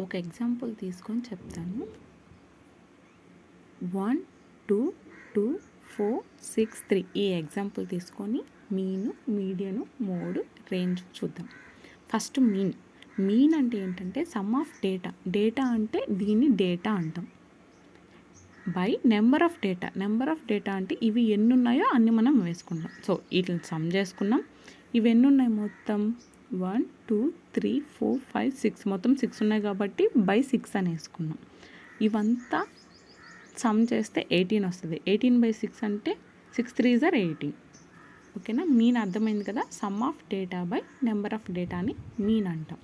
ఒక ఎగ్జాంపుల్ తీసుకొని చెప్తాను. 1 2 2 4 6 3 ఈ ఎగ్జాంపుల్ తీసుకొని మీను, మీడియను, మోడ్, రేంజ్ చూద్దాం. ఫస్ట్ మీన్ అంటే ఏంటంటే సమ్ ఆఫ్ డేటా అంటే దీన్ని డేటా అంటాం. బై నెంబర్ ఆఫ్ డేటా అంటే ఇవి ఎన్ని ఉన్నాయో అన్ని మనం వేసుకుంటాం. సో వీటిని సమ్ చేసుకున్నాం. ఇవి ఎన్ని ఉన్నాయి మొత్తం 1 2 3 4 5 6 మొత్తం 6 ఉన్నాయి కాబట్టి బై 6 అని వేసుకున్నాం. ఇవంతా సమ్ చేస్తే 18 వస్తుంది. 18/6 అంటే 6 3s are 18. ఓకేనా? మీన్ అర్థమైంది కదా. Some of data by number of data అని మీన్ అంటాం.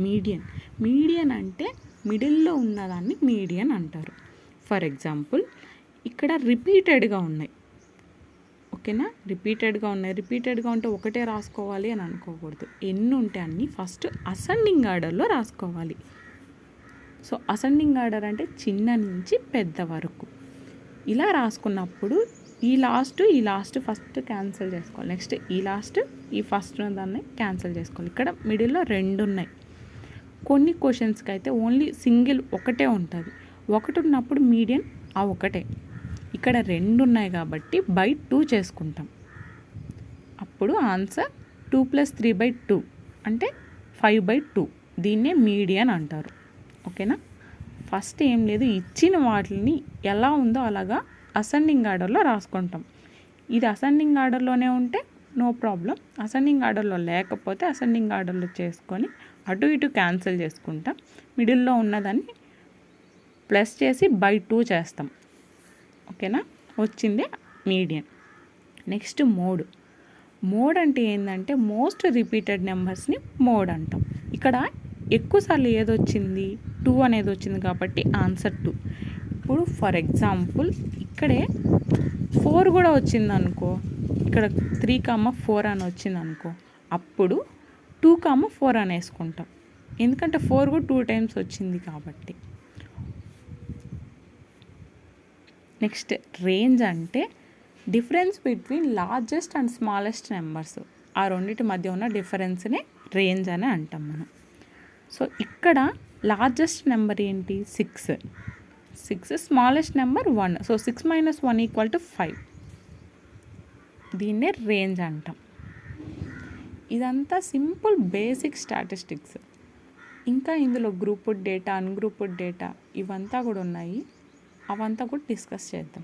మీడియన్ అంటే మిడిల్లో ఉన్నదాన్ని మీడియన్ అంటారు. ఫర్ ఎగ్జాంపుల్ ఇక్కడ రిపీటెడ్గా ఉన్నాయి. ఓకేనా? రిపీటెడ్గా ఉంటే ఒకటే రాసుకోవాలి అని అనుకోకూడదు. ఎన్ని ఉంటే అన్నీ ఫస్ట్ అసెండింగ్ ఆర్డర్లో రాసుకోవాలి. సో అసెండింగ్ ఆర్డర్ అంటే చిన్న నుంచి పెద్ద వరకు ఇలా రాసుకున్నప్పుడు ఈ లాస్ట్ ఫస్ట్ క్యాన్సిల్ చేసుకోవాలి. నెక్స్ట్ ఈ ఫస్ట్ దాన్ని క్యాన్సిల్ చేసుకోవాలి. ఇక్కడ మిడిల్లో 2 ఉన్నాయి. కొన్ని క్వశ్చన్స్కి అయితే ఓన్లీ సింగిల్ ఒకటే ఉంటుంది. ఒకటి ఉన్నప్పుడు మీడియన్ ఆ ఒకటే. ఇక్కడ 2 ఉన్నాయి కాబట్టి బై 2 చేసుకుంటాం. అప్పుడు ఆన్సర్ 2 + 3/2 అంటే 5/2. దీన్నే మీడియన్ అంటారు. ఓకేనా? ఫస్ట్ ఏం లేదు, ఇచ్చిన వాటిని ఎలా ఉందో అలాగా అసెండింగ్ ఆర్డర్లో రాసుకుంటాం. ఇది అసెండింగ్ ఆర్డర్లోనే ఉంటే నో ప్రాబ్లం. అసెండింగ్ ఆర్డర్లో లేకపోతే అసెండింగ్ ఆర్డర్లో చేసుకొని అటు ఇటు క్యాన్సిల్ చేసుకుంటాం. మిడిల్లో ఉన్నదాన్ని ప్లస్ చేసి బై 2 చేస్తాం. ఓకేనా? వచ్చిందే మీడియన్. నెక్స్ట్ మోడ్ అంటే ఏంటంటే మోస్ట్ రిపీటెడ్ నెంబర్స్ని మోడ్ అంటాం. ఇక్కడ ఎక్కువసార్లు ఏదొచ్చింది 2 అనేది వచ్చింది కాబట్టి ఆన్సర్ 2. ఇప్పుడు ఫర్ ఎగ్జాంపుల్ ఇక్కడే 4 కూడా వచ్చింది అనుకో, ఇక్కడ 3,4 అని వచ్చింది అనుకో, అప్పుడు 2,4 అని వేసుకుంటాం. ఎందుకంటే 4 కూడా 2 టైమ్స్ వచ్చింది కాబట్టి. నెక్స్ట్ రేంజ్ అంటే difference between largest and smallest numbers. ఆ రెండింటి మధ్య ఉన్న డిఫరెన్స్నే రేంజ్ అని అంటాం మనం. సో ఇక్కడ లార్జెస్ట్ నెంబర్ ఏంటి 6, స్మాలెస్ట్ నెంబర్ 1. సో 6 - 1 = 5. దీన్నే రేంజ్ అంటాం. ఇదంతా సింపుల్ బేసిక్ స్టాటిస్టిక్స్. ఇంకా ఇందులో గ్రూప్డ్ డేటా, అన్గ్రూప్డ్ డేటా ఇవంతా కూడా ఉన్నాయి. అవంతా కూడా డిస్కస్ చేద్దాం.